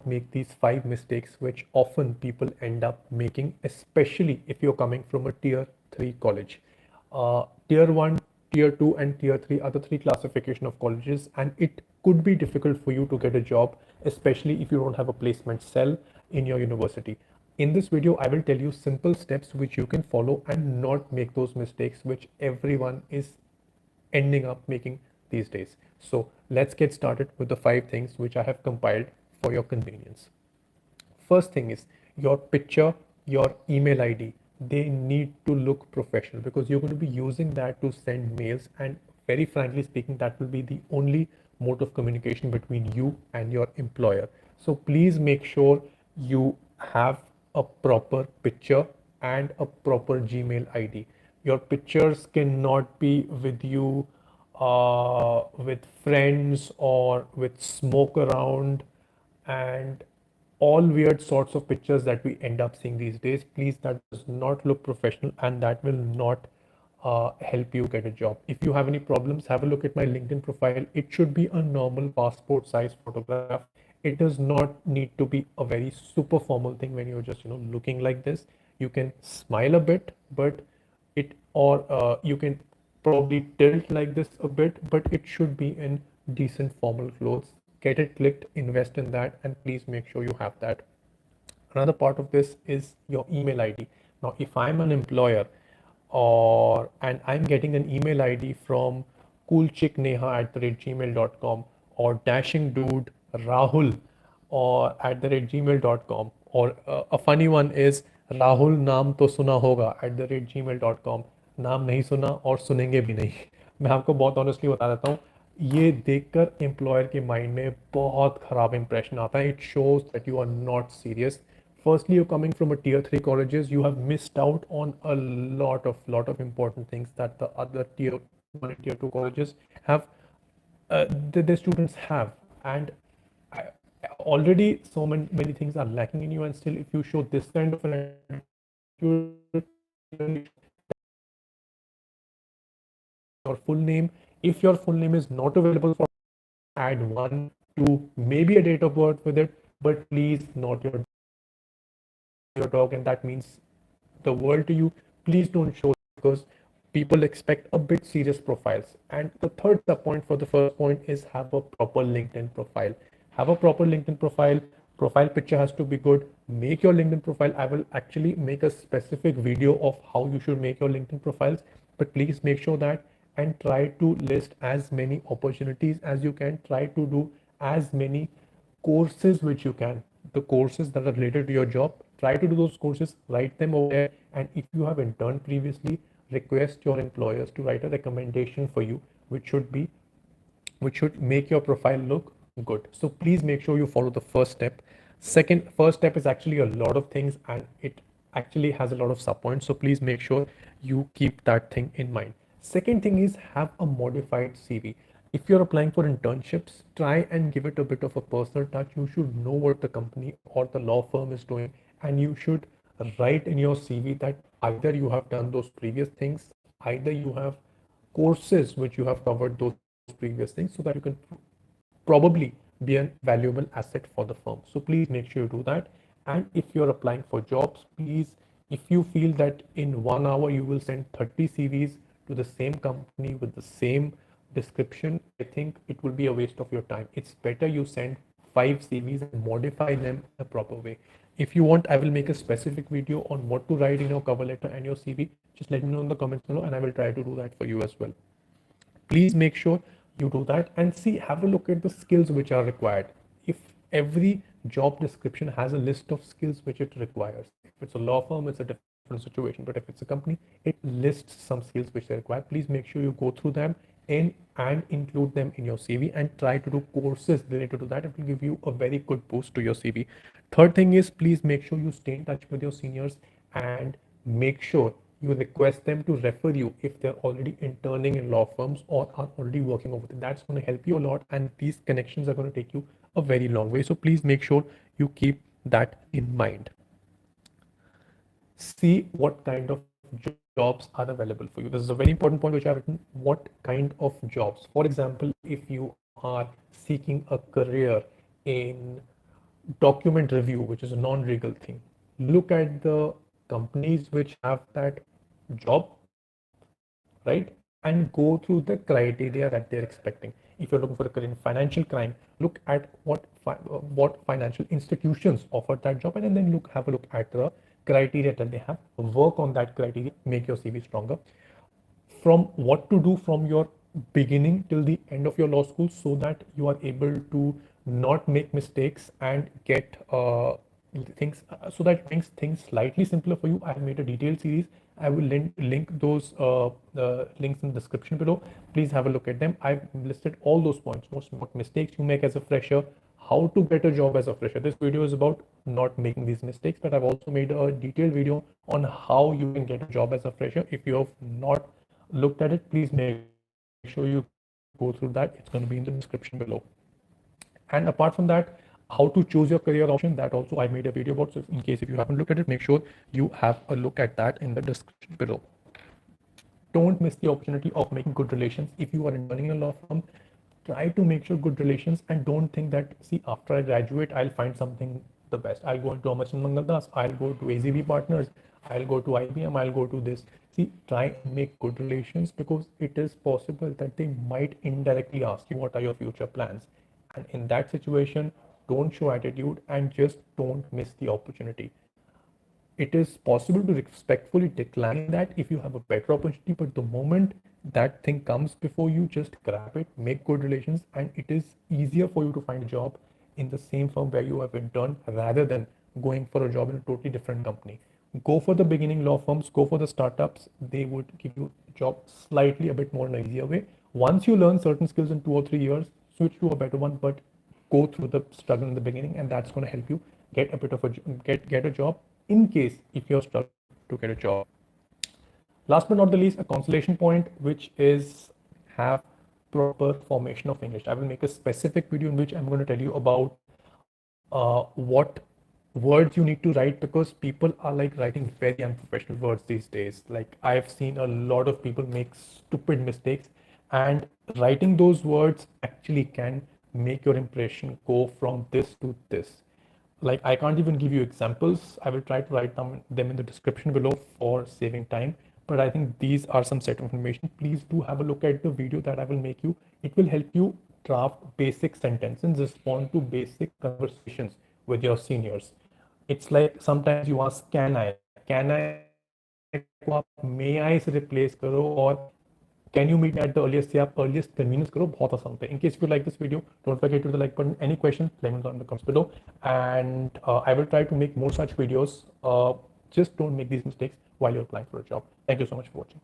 make these 5 mistakes which often people end up making, especially if you're coming from a tier 3 college. Tier 1, tier 2, and tier 3 are the three classification of colleges, and it could be difficult for you to get a job, especially if you don't have a placement cell in your university. In this video, I will tell you simple steps which you can follow and not make those mistakes which everyone is ending up making these days. So let's get started with the 5 things which I have compiled for your convenience. First thing is your picture, your email ID, they need to look professional because you're going to be using that to send mails, and very frankly speaking, that will be the only mode of communication between you and your employer. So please make sure you have a proper picture and a proper Gmail ID. Your pictures cannot be with you with friends or with smoke around and all weird sorts of pictures that we end up seeing these days. Please, that does not look professional and that will not help you get a job. If you have any problems, have a look at my LinkedIn profile. It should be a normal passport size photograph. It does not need to be a very super formal thing when you're just looking like this. You can smile a bit, but it or you can probably tilt like this a bit, but it should be in decent formal clothes. Get it clicked, invest in that, and please make sure you have that. Another part of this is your email ID. Now, if I'm an employer and I'm getting an email ID from coolchickneha@gmail.com or dashing dude Rahul or @gmail.com, or a funny one is Rahul नाम तो सुना होगा @gmail.com, नाम नहीं सुना और सुनेंगे भी नहीं. मैं आपको बहुत ऑनेस्टली बता देता हूँ, ये देखकर एम्प्लॉयर के माइंड में बहुत खराब इंप्रेशन आता है. It shows that you are not serious. Firstly, you're coming from a tier 3 colleges, you have missed out on a lot of important things that the other tier 1 and tier 2 colleges have, the students have. And I, already so many things are lacking in you, and still if you show this kind of an attitude, your full name. If your full name is not available for, add 1, 2, maybe a date of birth with it, but please not your dog, and that means the world to you. Please don't show, because people expect a bit serious profiles. And the third sub point for the first point is have a proper LinkedIn profile. Have a proper LinkedIn profile. Profile picture has to be good. Make your LinkedIn profile. I will actually make a specific video of how you should make your LinkedIn profiles, but please make sure that, and try to list as many opportunities as you can. Try to do as many courses which you can. The courses that are related to your job, try to do those courses, write them over there. And if you have interned previously, request your employers to write a recommendation for you, which should make your profile look good. So please make sure you follow the first step. First step is actually a lot of things, and it actually has a lot of sub points. So please make sure you keep that thing in mind. Second thing is have a modified CV. If you're applying for internships, try and give it a bit of a personal touch. You should know what the company or the law firm is doing, and you should write in your CV that either you have done those previous things, either you have courses which you have covered those previous things, so that you can probably be a valuable asset for the firm. So please make sure you do that. And if you're applying for jobs, please, if you feel that in 1 hour you will send 30 CVs to the same company with the same description, I think it will be a waste of your time. It's better you send 5 CVs and modify them in a proper way. If you want, I will make a specific video on what to write in your cover letter and your CV. Just let me know in the comments below, and I will try to do that for you as well. Please make sure you do that, and see, have a look at the skills which are required. If every job description has a list of skills which it requires, if it's a law firm, it's a different situation, but if it's a company, it lists some skills which they require. Please make sure you go through them in and include them in your CV, and try to do courses related to that. It will give you a very good boost to your CV. Third thing is, please make sure you stay in touch with your seniors and make sure you request them to refer you if they're already interning in law firms or are already working over there. That's going to help you a lot, and these connections are going to take you a very long way. So please make sure you keep that in mind. See what kind of jobs are available for you. This is a very important point which I've written. What kind of jobs? For example, if you are seeking a career in document review, which is a non-legal thing. Look at the companies which have that job, right? And go through the criteria that they're expecting. If you're looking for a career in financial crime, look at what financial institutions offer that job, and then have a look at the criteria that they have. Work on that criteria, make your CV stronger. From what to do from your beginning till the end of your law school, so that you are able to not make mistakes and get things, so that it makes things slightly simpler for you. I have made a detailed series. I will link those links in the description below. Please have a look at them. I've listed all those points, most what mistakes you make as a fresher, how to get a job as a fresher. This video is about not making these mistakes, but I've also made a detailed video on how you can get a job as a fresher. If you have not looked at it, please make sure you go through that. It's going to be in the description below. And apart from that, how to choose your career option, that also I made a video about. So in case if you haven't looked at it, make sure you have a look at that in the description below. Don't miss the opportunity of making good relations. If you are interning in a law firm, try to make sure good relations, and don't think that, see, after I graduate, I'll find something the best. I'll go into Amachan Mangaldas, I'll go to AZB Partners, I'll go to IBM, I'll go to this. See, try and make good relations, because it is possible that they might indirectly ask you what are your future plans. And in that situation, don't show attitude and just don't miss the opportunity. It is possible to respectfully decline that if you have a better opportunity, but the moment that thing comes before you, just grab it, make good relations, and it is easier for you to find a job in the same firm where you have interned, rather than going for a job in a totally different company. Go for the beginning law firms, go for the startups. They would give you a job slightly a bit more in an easier way. Once you learn certain skills in 2 or 3 years, switch to a better one, but go through the struggle in the beginning, and that's going to help you get a bit of a get a job, in case if you're struggling to get a job. Last but not the least, a consolation point, which is have proper formation of English. I will make a specific video in which I'm going to tell you about what words you need to write, because people are like writing very unprofessional words these days. Like, I've seen a lot of people make stupid mistakes, and writing those words actually can make your impression go from this to this. Like, I can't even give you examples. I will try to write them in the description below for saving time. But I think these are some set of information. Please do have a look at the video that I will make you. It will help you draft basic sentences, respond to basic conversations with your seniors. It's like sometimes you ask, can I को आप may I से replace करो, और can you meet me at the earliest, से आप earliest convenience करो. बहुत आसान होता है. In case if you like this video, don't forget to hit the like button. Any questions, let me know in the comments below, and I will try to make more such videos. Just don't make these mistakes while you're applying for a job. Thank you so much for watching.